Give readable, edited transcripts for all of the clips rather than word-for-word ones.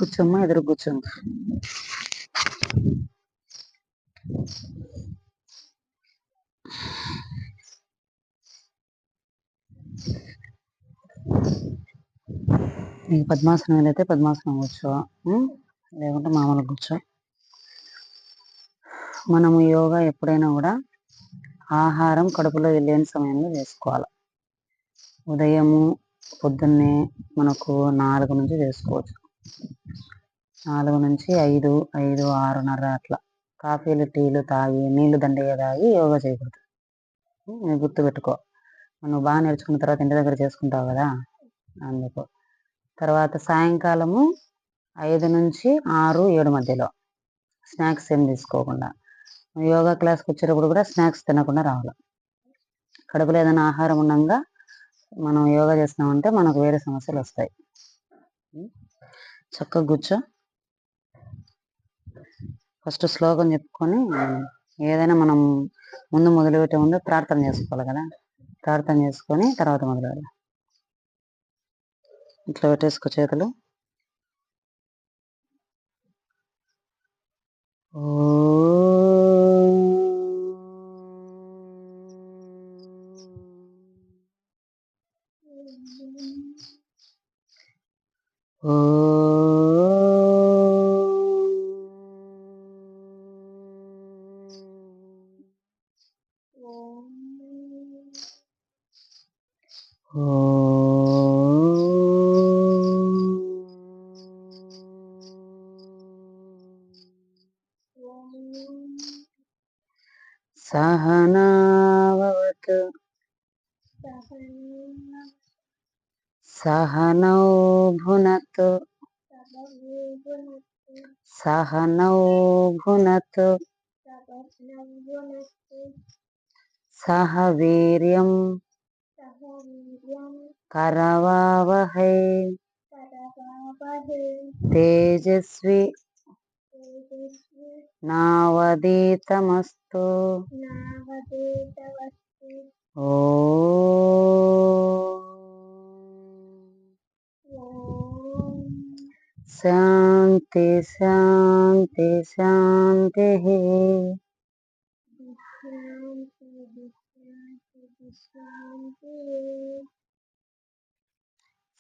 కూర్చోమ్మా, ఎదురు కూర్చోమ్మ. నీకు పద్మాసనం ఏదైతే పద్మాసనం కూర్చో, లేకుంటే మామూలుగా కూర్చో. మనము యోగా ఎప్పుడైనా కూడా ఆహారం కడుపులో వెళ్ళేని సమయంలో చేసుకోవాలి. ఉదయము పొద్దున్నే మనకు 4 నుంచి చేసుకోవచ్చు. 4 నుంచి 5, 5, 6:30 అట్లా కాఫీలు టీలు తాగి నీళ్లు దండిగా తాగి యోగా చేయకూడదు. నువ్వు గుర్తుపెట్టుకో. నువ్వు బాగా నేర్చుకున్న తర్వాత ఇంటి దగ్గర చేసుకుంటావు కదా, అందుకు. తర్వాత సాయంకాలము 5 నుంచి 6, 7 మధ్యలో స్నాక్స్ ఏం తీసుకోకుండా. యోగా క్లాస్కి వచ్చేటప్పుడు కూడా స్నాక్స్ తినకుండా రావాలి. కడుపులో ఏదైనా ఆహారం ఉండగా మనం యోగా చేస్తున్నామంటే మనకు వేరే సమస్యలు వస్తాయి. చక్కగా కూర్చో. ఫస్ట్ శ్లోకం చెప్పుకొని ఏదైనా మనం మొదలుపెట్టే ముందు ప్రార్థన చేసుకోవాలి కదా. ప్రార్థన చేసుకొని తర్వాత మొదలు. ఇట్లా పెట్టేసుకో చేతులు. సహనావతు సహనౌ భునతు సహనౌ భునతు సహ వీర్యం కరవావహై తేజస్వి నావదీతమస్తు. శాంతి శాంతి శాంతి.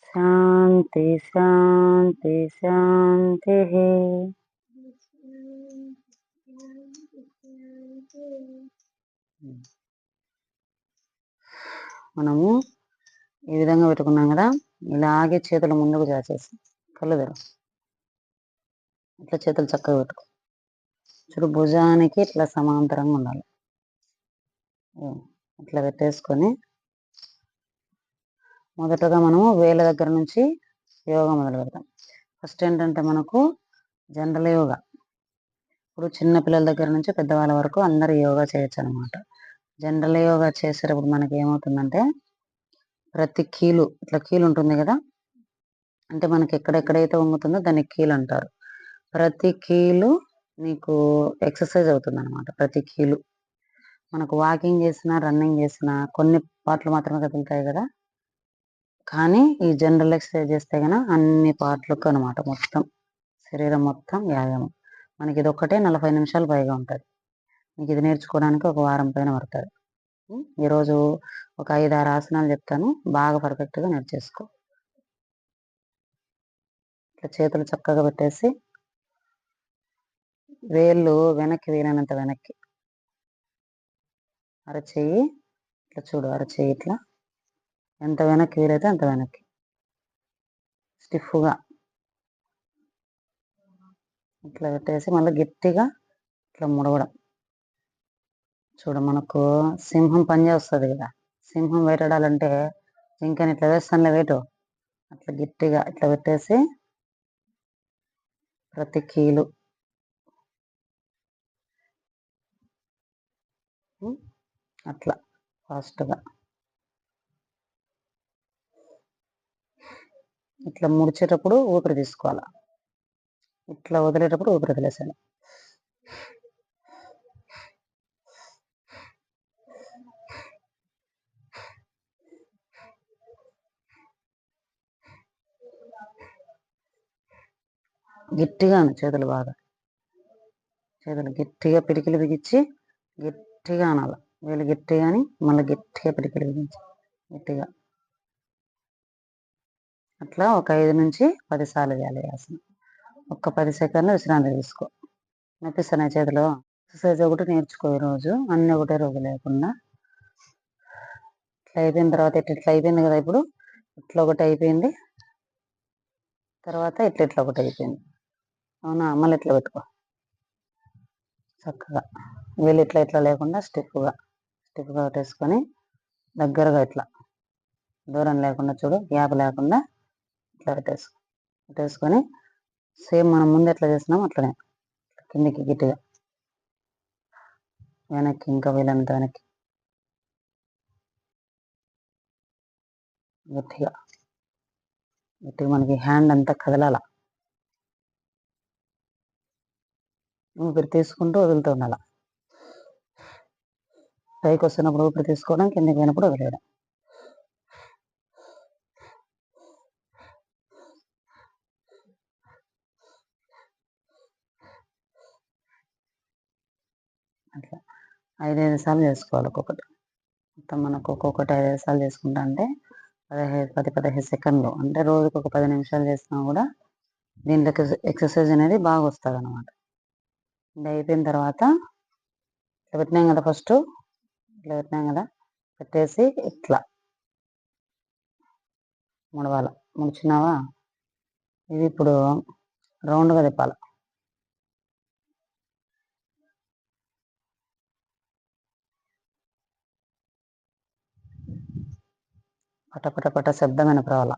శాంతి శాంతి శాంతి. మనము ఈ విధంగా పెట్టుకున్నాం కదా, ఇలాగే చేతులు ముందుకు చాచేసి కళ్ళు తెరు. ఇట్లా చేతులు చక్కగా పెట్టుకో. చూడు, భుజానికి ఇట్లా సమాంతరంగా ఉండాలి. ఇట్లా పెట్టేసుకొని మొదటగా మనము వేళ్ళ దగ్గర నుంచి యోగా మొదలు పెడతాం. ఫస్ట్ ఏంటంటే మనకు జనరల్ యోగా. ఇప్పుడు చిన్నపిల్లల దగ్గర నుంచి పెద్దవాళ్ళ వరకు అందరు యోగా చేయొచ్చు అనమాట. జనరల్ యోగా చేసేటప్పుడు మనకి ఏమవుతుందంటే ప్రతి కీలు, ఇట్లా కీలు ఉంటుంది కదా, అంటే మనకి ఎక్కడెక్కడైతే వంగుతుందో దాన్ని కీలు అంటారు. ప్రతి కీలు నీకు ఎక్సర్సైజ్ అవుతుంది అనమాట. ప్రతి కీలు మనకు వాకింగ్ చేసినా రన్నింగ్ చేసినా కొన్ని పార్ట్లు మాత్రమే కదులుతాయి కదా, కానీ ఈ జనరల్ ఎక్సర్సైజ్ చేస్తే కనుక అన్ని పార్ట్లకు అనమాట, మొత్తం శరీరం మొత్తం వ్యాయామం. మనకి ఇది ఒక్కటే 40 నిమిషాలు పైగా ఉంటుంది. మీకు ఇది నేర్చుకోవడానికి ఒక వారం పైన పడుతుంది. ఈరోజు ఒక 5-6 ఆసనాలు చెప్తాను, బాగా పర్ఫెక్ట్గా నేర్చేసుకో. ఇట్లా చేతులు చక్కగా పెట్టేసి వేళ్ళు వెనక్కి, వీలైనంత వెనక్కి. అరచేయి ఇట్లా చూడు, అరచేయి ఇట్లా ఎంత వెనక్కి వీలైతే అంత వెనక్కి స్టిఫ్గా ఇట్లా పెట్టేసి మళ్ళీ గట్టిగా ఇట్లా ముడవడం. చూడు, మనకు సింహం పంజా వస్తుంది కదా, సింహం వేటాడాలంటే జింకని ఇట్లా వేస్తానులే వేటు, అట్లా గట్టిగా ఇట్లా పెట్టేసి ప్రతి కీలు అట్లా ఫాస్ట్గా ఇట్లా ముడిచేటప్పుడు ఊపిరి తీసుకోవాలి, ఇట్లా వదిలేటప్పుడు ఊపిరి వదిలేసాను. గట్టిగాను చేతులు బాగా, చేతులు గట్టిగా పిడికిలు బిగించి గట్టిగా అనాలి. వీళ్ళు గట్టిగా అని మళ్ళీ గట్టిగా పిడికిలు బిగించి గట్టిగా అట్లా ఒక 5-10 సార్లు చేయాలి ఆసనం. ఒక్క 10 సెకండ్లు విశ్రాంతి తీసుకో. నొప్పిస్తున్నాయి చేతిలో. ఎక్సర్సైజ్ ఒకటి నేర్చుకో ఈరోజు, అన్నీ ఒకటే రోజు లేకుండా. ఇట్లా అయిపోయిన తర్వాత ఇట్లా అయిపోయింది కదా, ఇప్పుడు ఇట్లా ఒకటి అయిపోయింది, తర్వాత ఇట్లా ఒకటి అయిపోయింది. అవునా, మళ్ళీ ఇట్లా పెట్టుకో చక్కగా. వీళ్ళు ఇట్లా లేకుండా స్టిఫ్గా పెట్టేసుకొని దగ్గరగా ఇట్లా దూరం లేకుండా చూడు, గ్యాప్ లేకుండా ఇట్లా పెట్టేసుకొని సేమ్ మనం ముందు ఎట్లా చేసినాం అట్లనే కిందికి గట్టిగా వెనక్కి, ఇంకా వీళ్ళంత వెనక్కి గట్టిగా మనకి హ్యాండ్ అంతా కదలాల. ఊపిరి తీసుకుంటూ వదులుతూ ఉండాల. పైకి వస్తున్నప్పుడు ఊపిరి తీసుకోవడం, కిందకి పోయినప్పుడు వదిలేయడం. అట్లా 5-5 సార్లు చేసుకోవాలి ఒక్కొక్కటి. మొత్తం మనకు ఒక్కొక్కటి 5-5 సార్లు చేసుకుంటా అంటే 10-15 సెకండ్లు, అంటే రోజుకు ఒక 10 నిమిషాలు చేసినా కూడా దీంట్లో ఎక్సర్సైజ్ అనేది బాగా వస్తుంది అనమాట. ఇది అయిపోయిన తర్వాత ఇట్లా పెట్టినాం కదా, ఫస్ట్ ఇట్లా పెట్టినాం కదా, పెట్టేసి ఇట్లా ముడవాల. ముడిచినావా, ఇది ఇప్పుడు రౌండ్గా తిప్పాలి. పట శబ్దం వినపరావాల.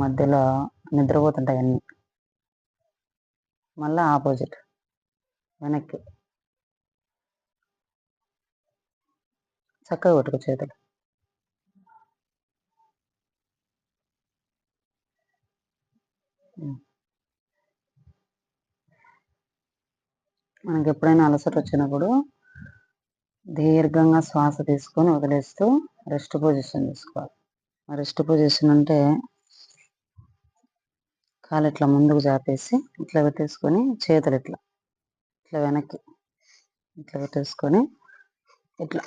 మధ్యలో నిద్రపోతుంటాయి అన్నీ. మళ్ళీ ఆపోజిట్ వెనక్కి చక్కగా కొట్టుకో చేతులు. మనకి ఎప్పుడైనా అలసట వచ్చినప్పుడు దీర్ఘంగా శ్వాస తీసుకొని వదిలేస్తూ రెస్ట్ పొజిషన్ తీసుకోవాలి. రెస్ట్ పొజిషన్ అంటే కాలు ఇట్లా ముందుకు చాపేసి ఇట్లా పెట్టేసుకొని చేతులు ఇట్లా వెనక్కి ఇట్లా పెట్టేసుకొని ఇట్లా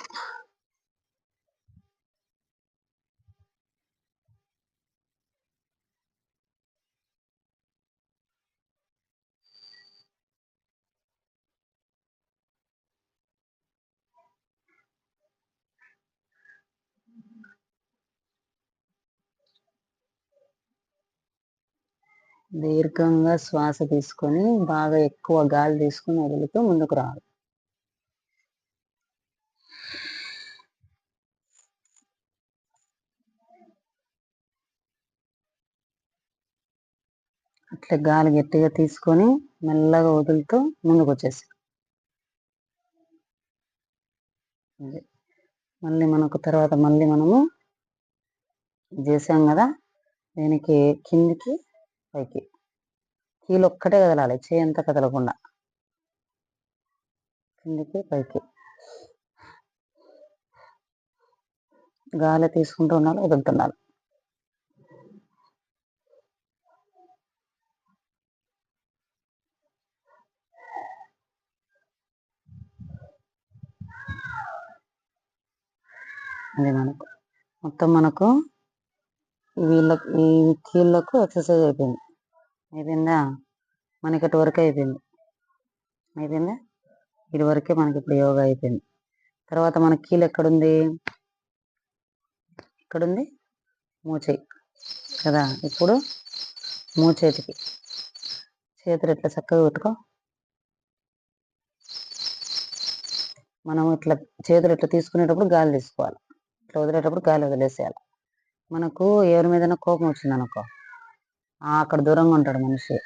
దీర్ఘంగా శ్వాస తీసుకొని బాగా ఎక్కువ గాలి తీసుకొని వదులుతూ ముందుకు రావాలి. అట్లా గాలి గట్టిగా తీసుకొని మెల్లగా వదులుతూ ముందుకు వచ్చేసి మళ్ళీ మనకు తర్వాత మళ్ళీ మనము చేసాం కదా, దీనికి కిందికి పైకి కీలు ఒక్కటే కదలాలి, చేయి అంతా కదలకుండా కిందికి పైకి గాలి తీసుకుంటూ ఉండాలి, వదులుతుండాలి. అది మనకు మొత్తం మనకు వీళ్ళకి ఈ కీళ్ళకు ఎక్సర్సైజ్ అయిపోయిందా, మనకి ఇటు వరకు అయిపోయిందా, ఇటు వరకే మనకి ఇప్పుడు యోగా అయిపోయింది. తర్వాత మన కీలు ఎక్కడుంది, ఇక్కడుంది మూచేయి కదా. ఇప్పుడు మూచేతికి చేతులు ఇట్లా చక్కగా పెట్టుకో. మనం ఇట్లా చేతులు ఇట్లా తీసుకునేటప్పుడు గాలి తీసుకోవాలి, ఇట్లా వదిలేటప్పుడు గాలి వదిలేసేయాలి. మనకు ఎవరి మీదైనా కోపం వచ్చింది అనుకో, అక్కడ దూరంగా ఉంటాడు మనిషి,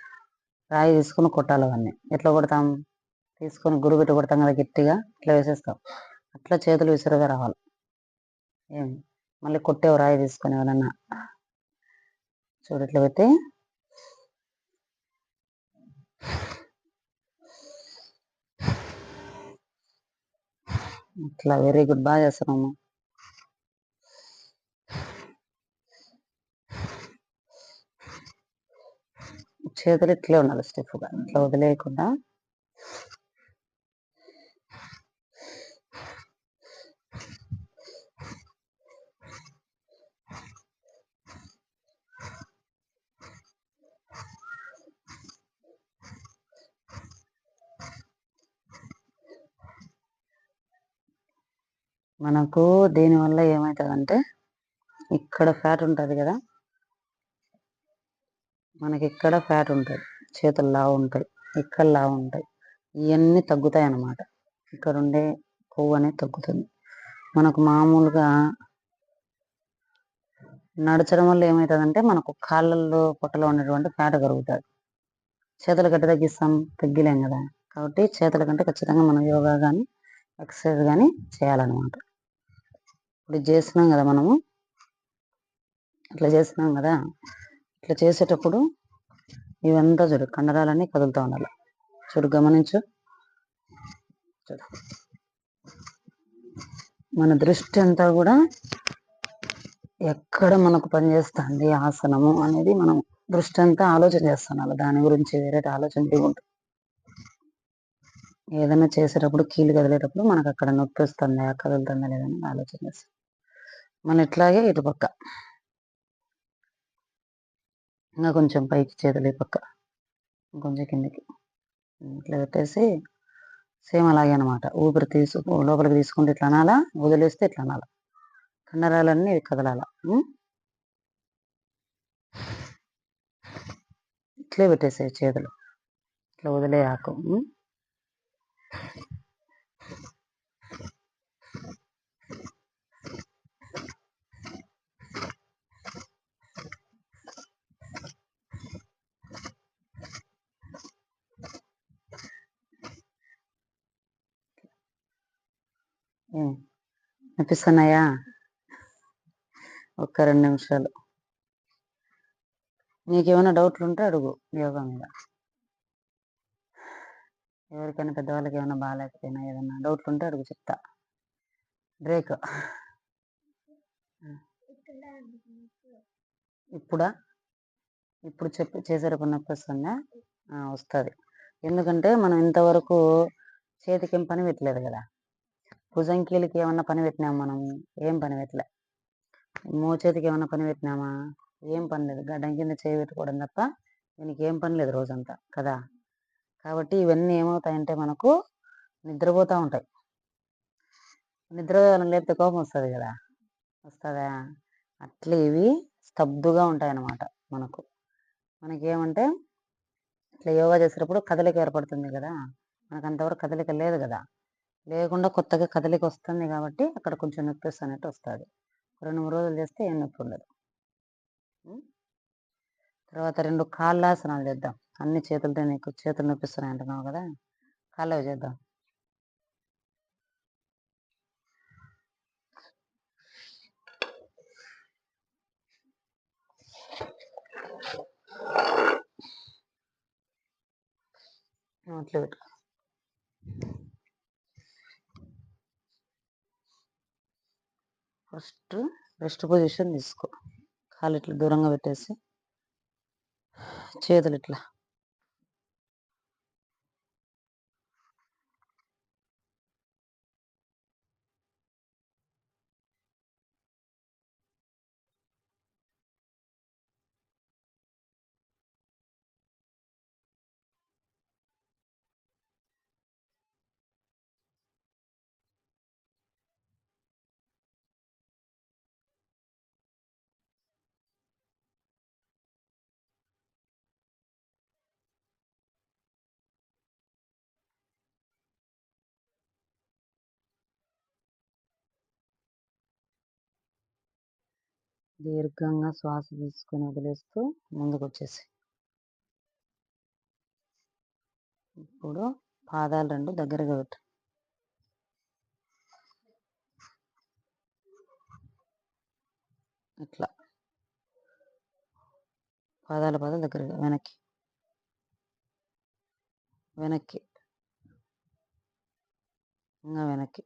రాయి తీసుకుని కొట్టాలి. అవన్నీ ఎట్లా కొడతాం, తీసుకొని గురుబెట్టి కొడతాం కదా, గట్టిగా ఇట్లా వేసేస్తాం. అట్లా చేతులు విసురుగా రావాలి. ఏం మళ్ళీ కొట్టేవు రాయి తీసుకొని ఎవరన్నా చూడు, ఇట్లా పెట్టి ఇట్లా. వెరీ గుడ్, బాగా చేస్తున్నాము. చేతులు ఇట్లే ఉండాలి స్టిఫ్గా, ఇట్లా వదిలేయకుండా. మనకు దీనివల్ల ఏమవుతుందంటే, ఇక్కడ ఫ్యాట్ ఉంటుంది కదా, మనకి ఇక్కడ ఫ్యాట్ ఉంటుంది, చేతులు లావు ఉంటాయి, ఇక్కడ లావు ఉంటాయి, ఇవన్నీ తగ్గుతాయి అన్నమాట. ఇక్కడ ఉండే కొవ్వు అనేది తగ్గుతుంది. మనకు మామూలుగా నడచడం వల్ల ఏమవుతుందంటే, మనకు కాళ్ళల్లో పొట్టలో ఉన్నటువంటి ఫ్యాట్ కరుగుతుంది. చేతులు గట్టి తగ్గిస్తాం, తగ్గిలేం కదా. కాబట్టి చేతుల కంటే ఖచ్చితంగా మనం యోగా కానీ ఎక్సర్సైజ్ కానీ చేయాలన్నమాట. ఇప్పుడు చేస్తున్నాం కదా మనము, ఇట్లా చేస్తున్నాం కదా, ఇట్లా చేసేటప్పుడు ఇవంతా చూడు, కండరాలన్నీ కదులుతూ ఉండాలి. చూడు, గమనించు. చూడు, మన దృష్టి అంతా కూడా ఎక్కడ మనకు పనిచేస్తుంది ఆసనము అనేది మనం దృష్టి అంతా ఆలోచన చేస్తున్నాం. దాని గురించి వేరే ఆలోచన దిగుంటుంది. ఏదైనా చేసేటప్పుడు కీలు కదిలేటప్పుడు మనకు అక్కడ నొప్పి వస్తుందా, కదులుతుందా లేదని ఆలోచన చేస్తాం. మన ఇట్లాగే ఇటు పక్క ఇంకా కొంచెం పైకి చేతులు, ఈ పక్క కొంచెం కిందికి ఇట్లా పెట్టేసి సేమ్ అలాగే అనమాట. ఊపిరి లోపలికి తీసుకుంటే ఇట్లా అనాలా, వదిలేస్తే ఇట్లా అనాలా, కండరాలన్నీ కదలాల. ఇట్లే పెట్టేసే చేతులు, ఇట్లా వదిలేయాకు. అనిపిస్తున్నాయా? ఒక్క 2 నిమిషాలు. నీకేమైనా డౌట్లు ఉంటే అడుగు యోగా మీద. ఎవరికైనా పెద్దవాళ్ళకి ఏమైనా బాగాలేకపోయినా ఏదైనా డౌట్లు ఉంటే అడుగు, చెప్తా. బ్రేక్. ఇప్పుడా? ఇప్పుడు చేసేటప్పుడు నొప్పి వస్తుందా? వస్తుంది. ఎందుకంటే మనం ఇంతవరకు చేతికి ఏం పని పెట్టలేదు కదా. భుజంకీలకి ఏమన్నా పని పెట్టినామా మనం? ఏం పని పెట్టలే. మోచేతికి ఏమన్నా పని పెట్టినామా? ఏం పని లేదు. గడ్డం కింద చేయి పెట్టుకోవడం తప్ప దీనికి ఏం పని లేదు రోజంతా కదా. కాబట్టి ఇవన్నీ ఏమవుతాయంటే మనకు నిద్రపోతూ ఉంటాయి. నిద్ర లేకపోతే కోపం వస్తుంది కదా, వస్తుందా? అట్లా ఇవి స్తబ్దుగా ఉంటాయన్నమాట. మనకేమంటే ఇట్లా యోగా చేసేటప్పుడు కదలిక ఏర్పడుతుంది కదా, మనకు అంతవరకు కదలిక లేదు కదా. లేకుండా కొత్తగా కదలిక వస్తుంది కాబట్టి అక్కడ కొంచెం నొప్పి వస్తున్నట్టు వస్తుంది. 2-3 రోజులు చేస్తే ఏం నొప్పి ఉండదు. తర్వాత 2 కాళ్ళాసనాలు చేద్దాం. అన్ని చేతులతో, నీకు చేతులు నొప్పిస్తున్నాయి అంటున్నావు కదా, కాళ్ళవి చేద్దాం. అట్లా పెట్టు. ఫస్ట్ రెస్ట్ పొజిషన్ తీసుకో. కాళ్ళు ఇట్లా దూరంగా పెట్టేసి చేతులు ఇట్లా దీర్ఘంగా శ్వాస తీసుకొని వదిలేస్తూ ముందుకు వచ్చేసి. ఇప్పుడు పాదాలు 2 దగ్గరగా పెట్టు. ఇట్లా పాదాలు దగ్గరగా, వెనక్కి వెనక్కి, ఇంకా వెనక్కి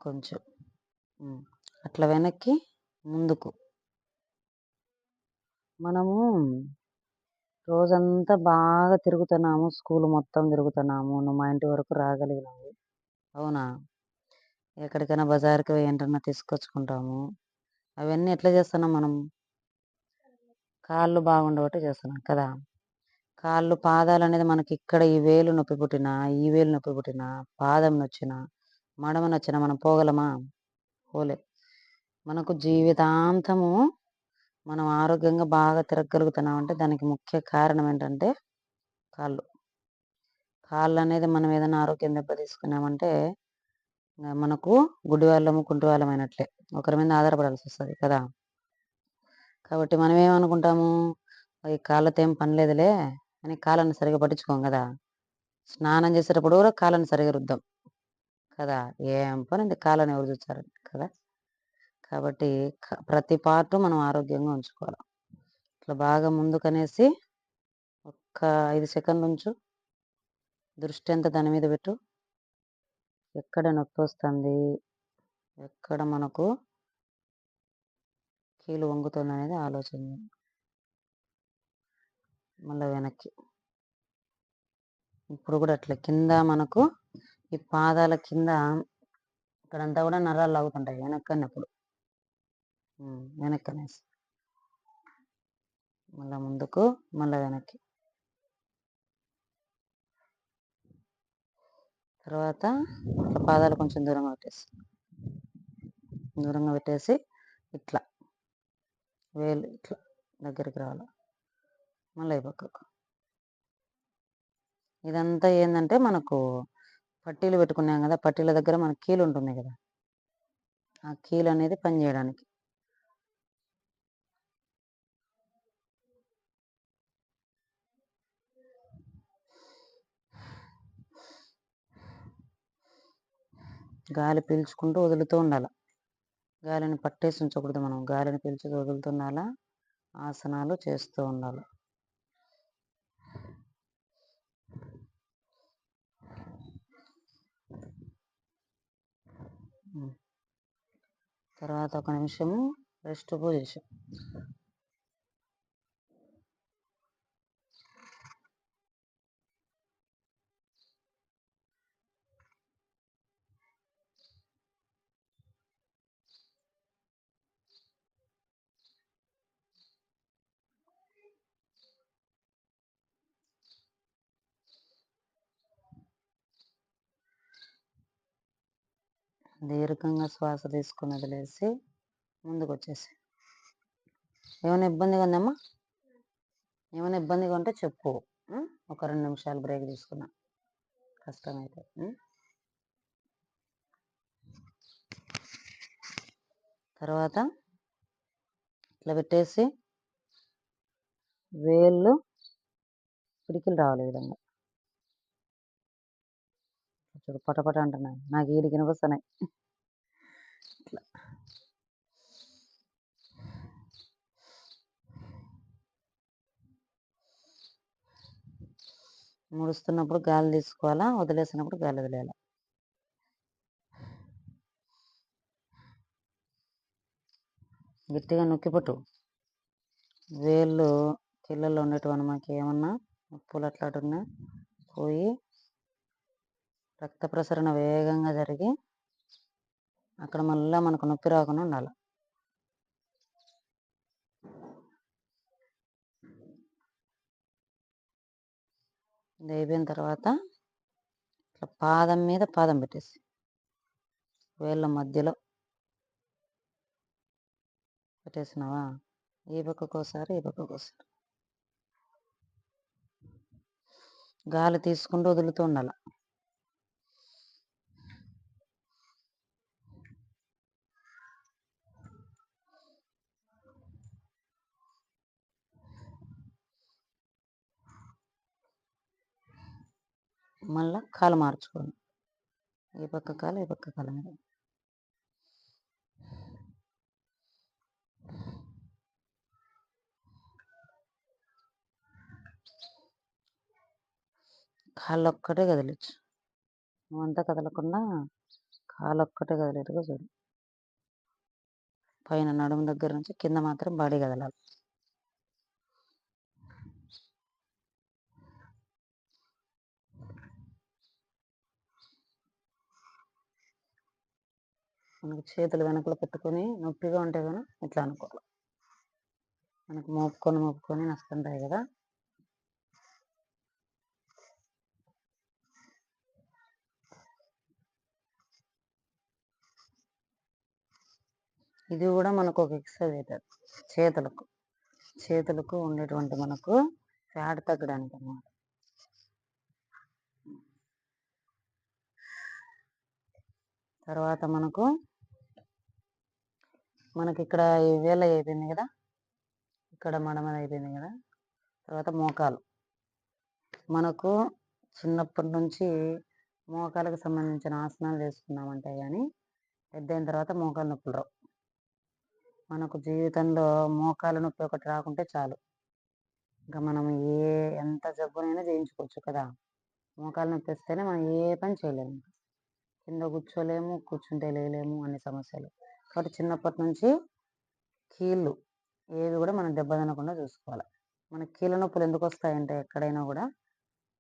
కొంచెం, అట్లా వెనక్కి ముందుకు. మనము రోజంతా బాగా తిరుగుతున్నాము. స్కూలు మొత్తం తిరుగుతున్నాము. నువ్వు మా ఇంటి వరకు రాగలిగినావు. అవునా? ఎక్కడికైనా బజార్‌కి పోయి ఏంటన్నా తీసుకొచ్చుకుంటాము. అవన్నీ ఎట్లా చేస్తున్నాం మనం? కాళ్ళు బాగుండబట్టి చేస్తున్నాం కదా! కాళ్ళు, పాదాలనేది మనకిక్కడ ఈ వేలు నొప్పి పుట్టినా, ఈ వేలు నొప్పి పుట్టినా, పాదం నొచ్చినా, మడమ నొచ్చినా మనం పోగలమా? పోలేం. మనకు జీవితాంతము మనం ఆరోగ్యంగా బాగా తిరగగలుగుతున్నామంటే దానికి ముఖ్య కారణం ఏంటంటే కాళ్ళు. కాళ్ళనేది మనం ఏదైనా ఆరోగ్యం దెబ్బ తీసుకున్నామంటే మనకు గుడ్డివాళ్ళము, కుంటివాళ్ళమైనట్లే. ఒకరి మీద ఆధారపడాల్సొస్తది కదా! కాబట్టి మనమేమనుకుంటాము, ఈ కాళ్ళతో ఏం పని లేదులే అని కాళ్ళని సరిగ్గా పట్టించుకోం గదా! స్నానం చేసేటప్పుడు గూడా కాళ్ళని సరిగ్గా రుద్దం కదా! ఏం పనుంది కాళ్ళని ఎవరు జూచ్చారని కదా! కాబట్టి ప్రతి పార్టు మనం ఆరోగ్యంగా ఉంచుకోవాలి. ఇట్లా బాగా ముందుకనేసి ఒక్క 5 సెకన్లుంచు. దృష్టంతా దాని మీద పెట్టు. ఎక్కడ నొప్పొస్తుంది? ఎక్కడ మనకు కీలు వంగుతుందనేది ఆలోచన చెయి. మళ్ళా వెనక్కి. ఇప్పుడు గూడా అట్లే కింద మనకు ఈ పాదాల కింద ఇక్కడంతా గూడా నరాలు లాగుతుంటాయి వెనక్కన్నప్పుడు. వెనక్కనేసి. మళ్ళా ముందుకు, మళ్ళా వెనక్కి. తర్వాత పాదాలు కొంచెం దూరంగా పెట్టేసి. దూరంగా పెట్టేసి ఇట్లా. వేలు ఇట్లా దగ్గరికి రావాల. మళ్ళా ఈ పక్కకు. ఇదంతా ఏందంటే మనకు పట్టీలు పెట్టుకున్నాం గదా! పట్టీల దగ్గర మనకు కీలుంటుంది గదా! ఆ కీలనేది పని జేయడానికి. గాలి పీల్చుకుంటూ వదులుతూ ఉండాల. గాలిని పట్టేసి ఉంచకూడదు మనం. గాలిని పీల్చి వదులుతుండాల. ఆసనాలు చేస్తూ ఉండాల. తర్వాత ఒక నిమిషము రెస్ట్ పొజిషన్. దీర్ఘంగా శ్వాస తీసుకొని వదిలేసి ముందుకొచ్చేసేయి. ఏమైనా ఇబ్బందిగా ఉందమ్మా? ఏమైనా ఇబ్బందిగా ఉంటే చెప్పు. ఒక 2 నిమిషాలు బ్రేక్ తీసుకున్నా. కష్టమైతే. తర్వాత ఇట్లా పెట్టేసి వేళ్ళు పిడికిలు రావాలి ఈ విధంగా. చూడు పటపట అంటున్నాయి. నాకు ఈడికి వినిపిస్తున్నాయి. ఇట్లా. ముడుస్తున్నప్పుడు గాలి తీసుకోవాలా, వదిలేసినప్పుడు గాలి వదిలేయాలా. గట్టిగా నొక్కిపట్టు. వేళ్ళు కీళ్ళల్లో ఉండేటివన్నీ మనకేమన్నా నొప్పులు అట్లాంటివున్నా పోయి రక్త ప్రసరణ వేగంగా జరిగి అక్కడ మళ్ళా మనకు నొప్పి రాకుండా ఉండాలి. ఇది అయిపోయిన తర్వాత ఇట్లా పాదం మీద పాదం పెట్టేసి వేళ్ళ మధ్యలో పెట్టేసినావా? ఈ పక్కకోసారి, ఈ పక్కకోసారి. గాలి తీసుకుంటూ వదులుతూ ఉండాల. మళ్ళా కాలు మార్చుకోండి. ఈ పక్క కాలు, ఈ పక్క కాలు మీద. కాళ్ళొక్కటే కదిలించు. నువ్వంతా కదలకుండా కాలొక్కటే కదిలేట్టుగా చూడు. పైన నడుము దగ్గర నుంచి కింద మాత్రం బాడీ కదలాలి. మనకు చేతులు వెనకలో పెట్టుకొని నొప్పిగా ఉంటే కానీ ఇట్లా అనుకోవాలి. మనకు మోపుకొని నొస్తుంటాయి కదా. ఇది కూడా మనకు ఒక ఎక్సర్సైజ్ అవుతుంది. చేతులకు ఉండేటువంటి మనకు ఫ్యాట్ తగ్గడానికి అన్నమాట. తర్వాత మనకి ఇక్కడ వేళ అయిపోయింది కదా, ఇక్కడ మడమది అయిపోయింది కదా. తర్వాత మోకాలు. మనకు చిన్నప్పటి నుంచి మోకాలకు సంబంధించిన ఆసనాలు చేసుకున్నామంటే కానీ పెద్దయిన తర్వాత మోకాలు నొప్పులు రావు. మనకు జీవితంలో మోకాలు నొప్పి ఒకటి రాకుంటే చాలు, ఇంకా మనం ఎంత జబ్బునైనా చేయించుకోవచ్చు కదా. మోకాలు నొప్పి వస్తేనే మనం ఏ పని చేయలేము, కింద కూర్చోలేము, కూర్చుంటే లేలేము, అన్ని సమస్యలు. కాబట్టి చిన్నప్పటి నుంచి కీళ్ళు ఏవి కూడా మనం దెబ్బ తినకుండా చూసుకోవాలి. మన కీళ్ళ నొప్పులు ఎందుకు వస్తాయంటే ఎక్కడైనా కూడా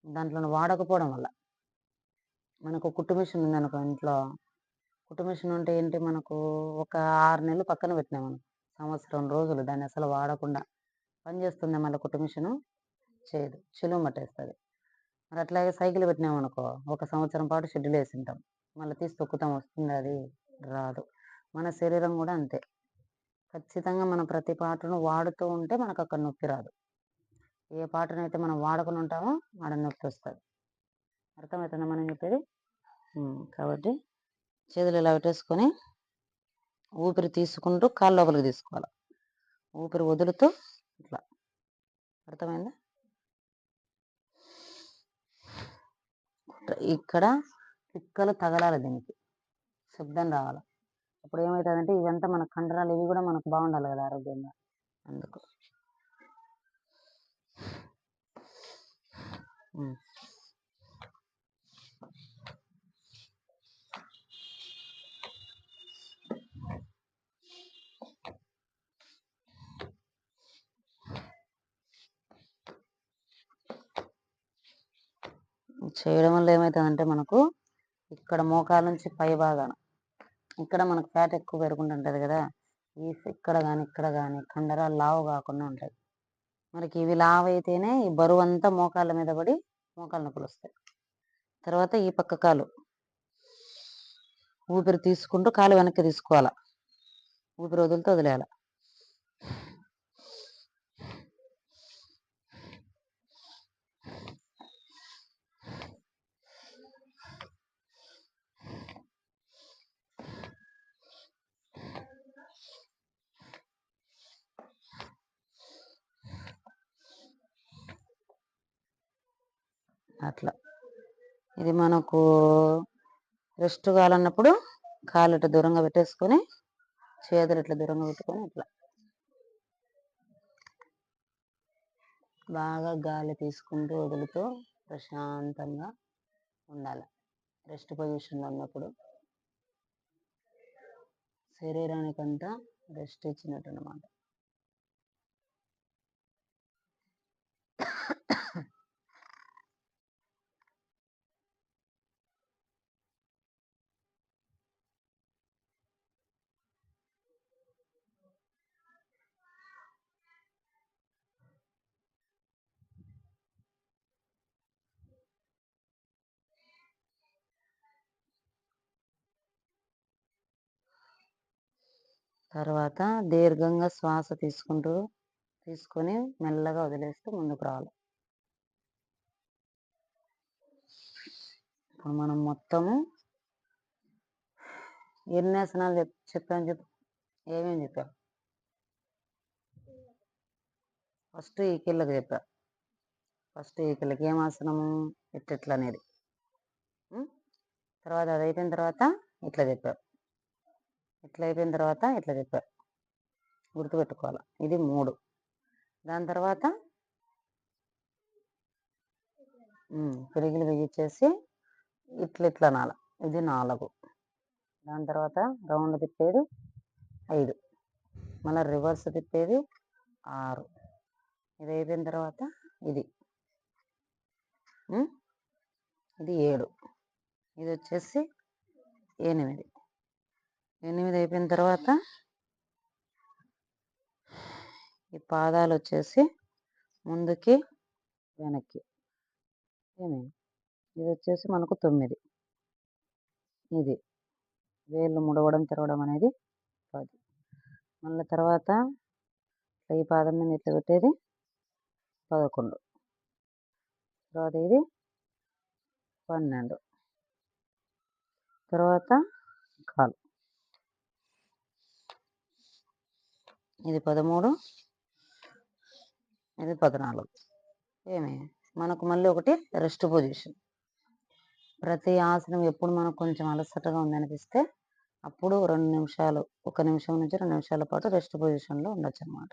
దాంట్లో వాడకపోవడం వల్ల. మనకు కుట్టు మిషన్ ఉందనుకో ఇంట్లో, కుట్టు మిషన్ ఉంటే ఏంటి, మనకు ఒక 6 నెలలు పక్కన పెట్టినాం మనం, సంవత్సరం రోజులు దాన్ని అసలు వాడకుండా పనిచేస్తుంది. మళ్ళీ కుట్టు మిషను చేయదు, చిలువ పట్టేస్తుంది. మరి అట్లాగే సైకిల్ పెట్టినామనుకో, ఒక సంవత్సరం పాటు షెడ్యూల్ వేసి ఉంటాం, మళ్ళీ తీసి తొక్కుతాం, వస్తుంది అది రాదు. మన శరీరం కూడా అంతే, ఖచ్చితంగా మన ప్రతి పాటను వాడుతూ ఉంటే మనకు అక్కడ నొప్పి రాదు. ఏ పాటనైతే మనం వాడుకుని ఉంటామో ఆడ నొప్పి వస్తుంది. అర్థమవుతుందా మనం చెప్పేది? కాబట్టి చేతులు ఇలా పెట్టేసుకొని ఊపిరి తీసుకుంటూ కాళ్ళ లోపలికి తీసుకోవాలి, ఊపిరి వదులుతూ ఇట్లా. అర్థమైందా? ఇక్కడ పిక్కలు తగలాలి, దీనికి శబ్దం రావాలి. అప్పుడు ఏమవుతుందంటే ఇదంతా మన కండరాలు ఇవి కూడా మనకు బాగుండాలి కదా ఆరోగ్యంగా, అందుకు. చేయడం వల్ల ఏమవుతుందంటే మనకు ఇక్కడ మోకాల నుంచి పై భాగాన ఇక్కడ మనకు ఫ్యాట్ ఎక్కువ పెరుగుతుంటుంది కదా, ఇక్కడ కానీ కండరాలు లావు కాకుండా ఉంటాయి. మనకి ఇవి లావు అయితేనే ఈ బరువు అంతా మోకాళ్ళ మీద పడి మోకాలు నొప్పులు వస్తాయి. తర్వాత ఈ పక్క కాలు ఊపిరి తీసుకుంటూ కాలు వెనక్కి తీసుకోవాలా, ఊపిరి వదులుతూ వదిలేయాలి. అట్లా ఇది మనకు రెస్ట్ కావాలన్నప్పుడు కాలు ఇట్లా దూరంగా పెట్టేసుకొని చేతులు ఇట్లా దూరంగా పెట్టుకొని ఇట్లా బాగా గాలి తీసుకుంటూ వదులుతూ ప్రశాంతంగా ఉండాలి. రెస్ట్ పొజిషన్లో ఉన్నప్పుడు శరీరానికంతా రెస్ట్ ఇచ్చినట్టు అన్నమాట. తర్వాత దీర్ఘంగా శ్వాస తీసుకొని మెల్లగా వదిలేస్తూ ముందుకు రావాలి. ఇప్పుడు మనం మొత్తము ఎన్ని ఆసనాలు చెప్పాను ఏమేమి చెప్పాం? ఫస్ట్ ఈ కీళ్ళకి చెప్పా, ఫస్ట్ ఈ కీళ్ళకి ఏం ఆసనము ఎట్లా అనేది. తర్వాత అది అయిపోయిన తర్వాత ఇట్లా చెప్పారు, ఇట్లా అయిపోయిన తర్వాత ఇట్లా చెప్పారు, గుర్తుపెట్టుకోవాలి. ఇది 3. దాని తర్వాత పిడికిలు బిగించేసి ఇట్లా అనాల, ఇది 4. దాని తర్వాత రౌండ్ తిప్పేది 5, మళ్ళీ రివర్స్ తిప్పేది 6. ఇది అయిపోయిన తర్వాత ఇది 7, ఇది వచ్చేసి 8. 8 అయిపోయిన తర్వాత ఈ పాదాలు వచ్చేసి ముందుకి వెనక్కి. ఏమి ఇది వచ్చేసి మనకు 9. ఇది వేళ్ళు ముడవడం తిరగడం అనేది 10. మళ్ళీ తర్వాత ఈ పాదం మీద ఇట్లా పెట్టేది 11. తర్వాత ఇది 12. తర్వాత కాలు. ఇది 13, ఇది 14. ఏమి మనకు మళ్ళీ ఒకటి రెస్ట్ పొజిషన్. ప్రతి ఆసనం ఎప్పుడు మనకు కొంచెం అలసటగా ఉందనిపిస్తే అప్పుడు 2 నిమిషాలు, 1 నిమిషం నుంచి 2 నిమిషాల పాటు రెస్ట్ పొజిషన్‌లో ఉండొచ్చనమాట.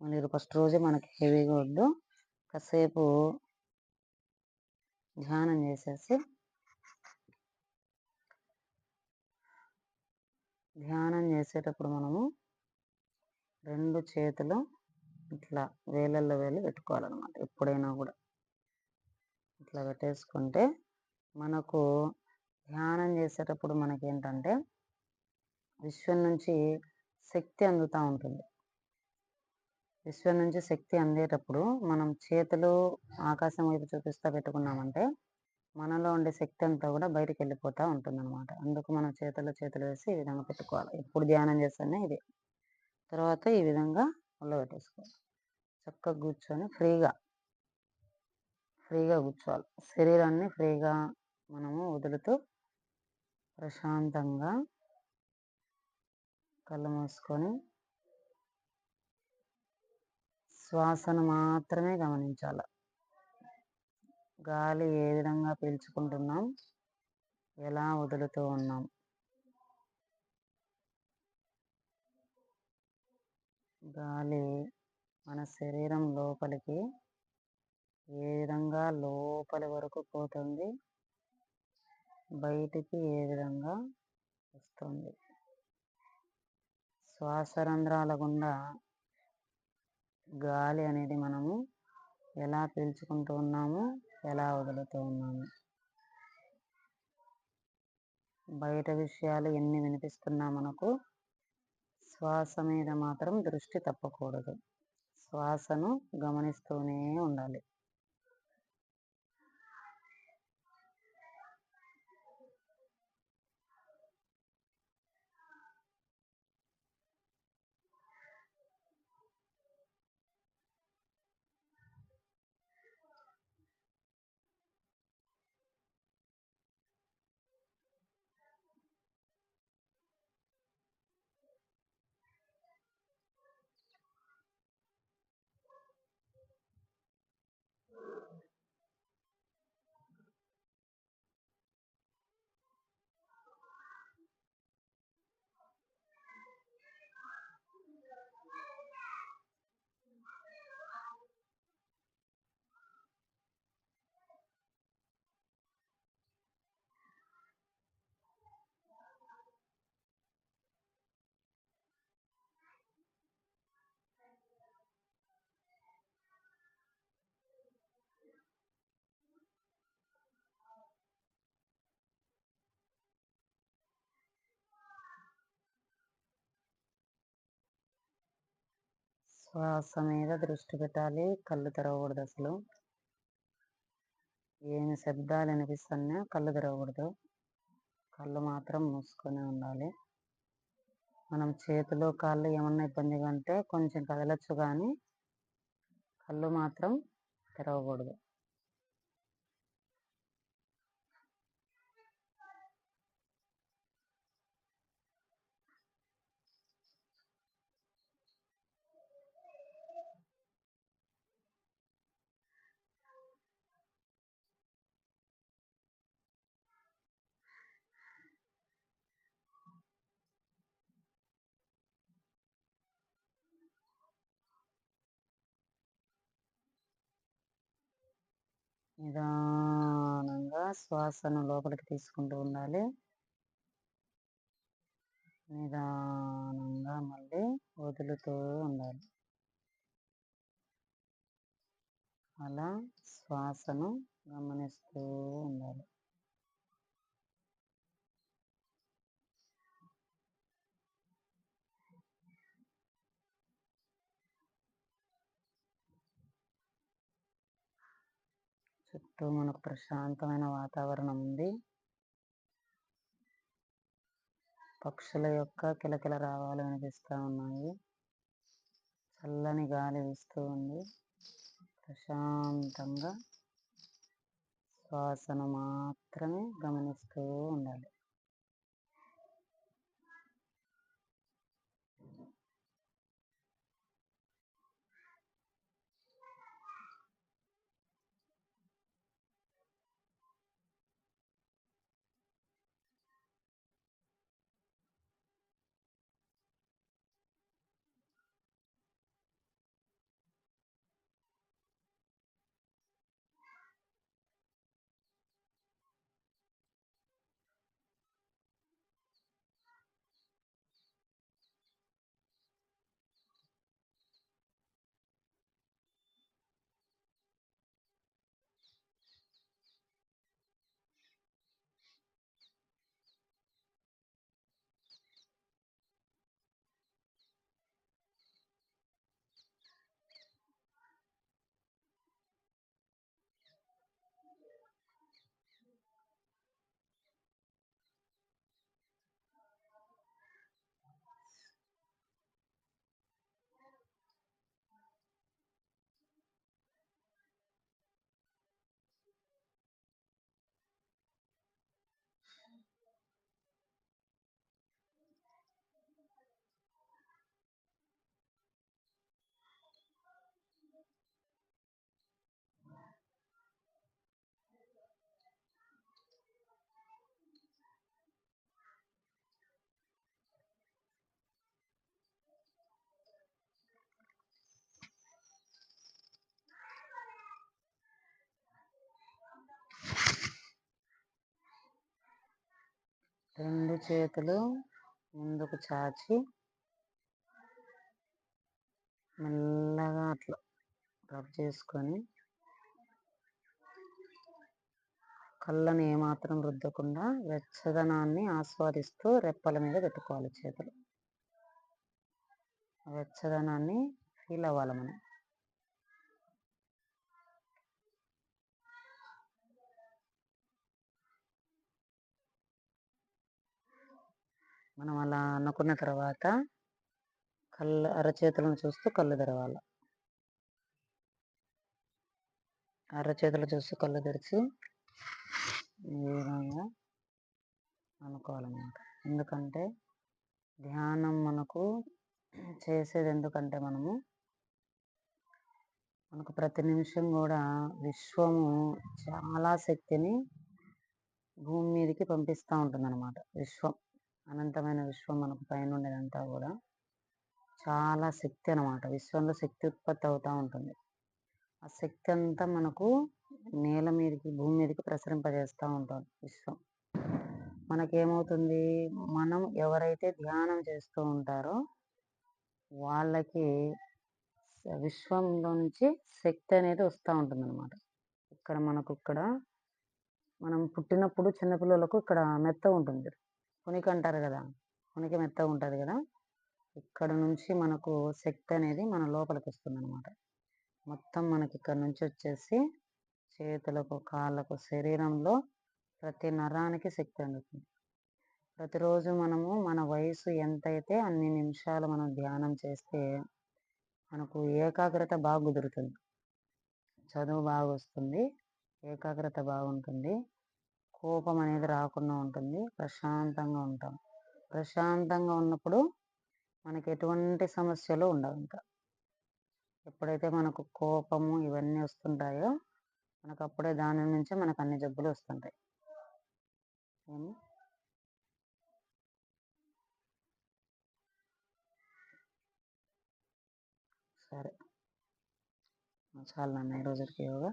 మళ్ళీ ఫస్ట్ రోజే మనకి హెవీగా వద్దు. కాసేపు ధ్యానం చేసేసి ధ్యానం చేసేటప్పుడు మనము 2 చేతులు ఇట్లా వేలల్లో వేలు పెట్టుకోవాలనమాట. ఎప్పుడైనా కూడా ఇట్లా పెట్టేసుకుంటే మనకు ధ్యానం చేసేటప్పుడు మనకేంటంటే విశ్వం నుంచి శక్తి అందుతా ఉంటుంది. విశ్వం నుంచి శక్తి అందేటప్పుడు మనం చేతులు ఆకాశం వైపు చూపిస్తా పెట్టుకున్నామంటే మనలో ఉండే శక్తి అంతా కూడా బయటికి వెళ్ళిపోతూ ఉంటుందన్నమాట. అందుకు మనం చేతులు వేసి ఈ విధంగా పెట్టుకోవాలి. ఎప్పుడు ధ్యానం చేస్తానే ఇది. తర్వాత ఈ విధంగా ఒళ్ళో పెట్టేసుకోవాలి. చక్కగా కూర్చొని ఫ్రీగా కూర్చోవాలి. శరీరాన్ని ఫ్రీగా మనము వదులుతూ ప్రశాంతంగా కళ్ళు మూసుకొని శ్వాసను మాత్రమే గమనించాలి. గాలి ఏ విధంగా పీల్చుకుంటున్నాం, ఎలా వదులుతూ ఉన్నాం. గాలి మన శరీరం లోపలికి ఏ విధంగా లోపలి వరకు పోతుంది, బయటికి ఏ విధంగా వస్తుంది. శ్వాస రంధ్రాల గుండా గాలి అనేది మనము ఎలా పీల్చుకుంటూ ఉన్నాము, ఎలా వదులుతూ ఉన్నాము. బయట విషయాలు ఎన్ని వినిపిస్తున్నా మనకు శ్వాస మీద మాత్రం దృష్టి తప్పకూడదు. శ్వాసను గమనిస్తూనే ఉండాలి. శ్వాస మీద దృష్టి పెట్టాలి. కళ్ళు తెరవకూడదు. అసలు ఏమి శబ్దాలు వినిపిస్తున్నా కళ్ళు తెరవకూడదు. కళ్ళు మాత్రం మూసుకొని ఉండాలి. మనం చేతులు కాళ్ళు ఏమన్నా ఇబ్బందిగా ఉంటే కొంచెం కదలొచ్చు, కానీ కళ్ళు మాత్రం తెరవకూడదు. నిదానంగా శ్వాసను లోపలికి తీసుకుంటూ ఉండాలి. నిదానంగా మళ్ళీ వదులుతూ ఉండాలి. అలా శ్వాసను గమనిస్తూ ఉండాలి. చుట్టూ మనకు ప్రశాంతమైన వాతావరణం ఉంది. పక్షుల యొక్క కిలకిల రావాలు వినిపిస్తూ ఉన్నాయి. చల్లని గాలి వీస్తూ ఉంది. ప్రశాంతంగా శ్వాసను మాత్రమే గమనిస్తూ ఉండాలి. రెండు చేతులు ముందుకు చాచి మెల్లగా అట్లా రబ్ చేసుకొని కళ్ళని ఏమాత్రం రుద్దకుండా వెచ్చదనాన్ని ఆస్వాదిస్తూ రెప్పల మీద పెట్టుకోవాలి చేతులు. వెచ్చదనాన్ని ఫీల్ అవ్వాలి మనం. మనం అలా అనుకున్న తర్వాత అరచేతులను చూస్తూ కళ్ళు తెరవాలి. అరచేతులు చూస్తూ కళ్ళు తెరిచి ఈ విధంగా అనుకోవాలన్నమాట. ఎందుకంటే ధ్యానం మనకు చేసేది ఎందుకంటే మనకు ప్రతి నిమిషం కూడా విశ్వము చాలా శక్తిని భూమి మీదకి పంపిస్తూ ఉంటుందన్నమాట. విశ్వం, అనంతమైన విశ్వం మనకు పైన ఉండేదంతా కూడా చాలా శక్తి అన్నమాట. విశ్వంలో శక్తి ఉత్పత్తి అవుతూ ఉంటుంది. ఆ శక్తి అంతా మనకు నేల మీదకి, భూమి మీదకి ప్రసరింపజేస్తూ ఉంటుంది విశ్వం. మనకేమవుతుంది, మనం ఎవరైతే ధ్యానం చేస్తూ ఉంటారో వాళ్ళకి విశ్వంలో నుంచి శక్తి అనేది వస్తూ ఉంటుంది అన్నమాట. మనం పుట్టినప్పుడు చిన్నపిల్లలకు ఇక్కడ మెత్త ఉంటుంది, కొనికి అంటారు కదా, కొనికి మెత్త ఉంటుంది కదా, ఇక్కడ నుంచి మనకు శక్తి అనేది మన లోపలికి వస్తుంది అనమాట. మొత్తం మనకి ఇక్కడ నుంచి వచ్చేసి చేతులకు, కాళ్ళకు, శరీరంలో ప్రతి నరానికి శక్తి అందుతుంది. ప్రతిరోజు మనము మన వయసు ఎంతైతే అన్ని నిమిషాలు మనం ధ్యానం చేస్తే మనకు ఏకాగ్రత బాగా కుదురుతుంది, చదువు బాగా వస్తుంది, ఏకాగ్రత బాగుంటుంది, కోపం అనేది రాకుండా ఉంటుంది, ప్రశాంతంగా ఉంటాం. ప్రశాంతంగా ఉన్నప్పుడు మనకి ఎటువంటి సమస్యలు ఉండవు. ఇంకా ఎప్పుడైతే మనకు కోపము ఇవన్నీ వస్తుంటాయో మనకు అప్పుడే దాని నుంచే మనకు అన్ని జబ్బులు వస్తుంటాయి. సరే, చాలా నాన్న ఈరోజుకి యోగా.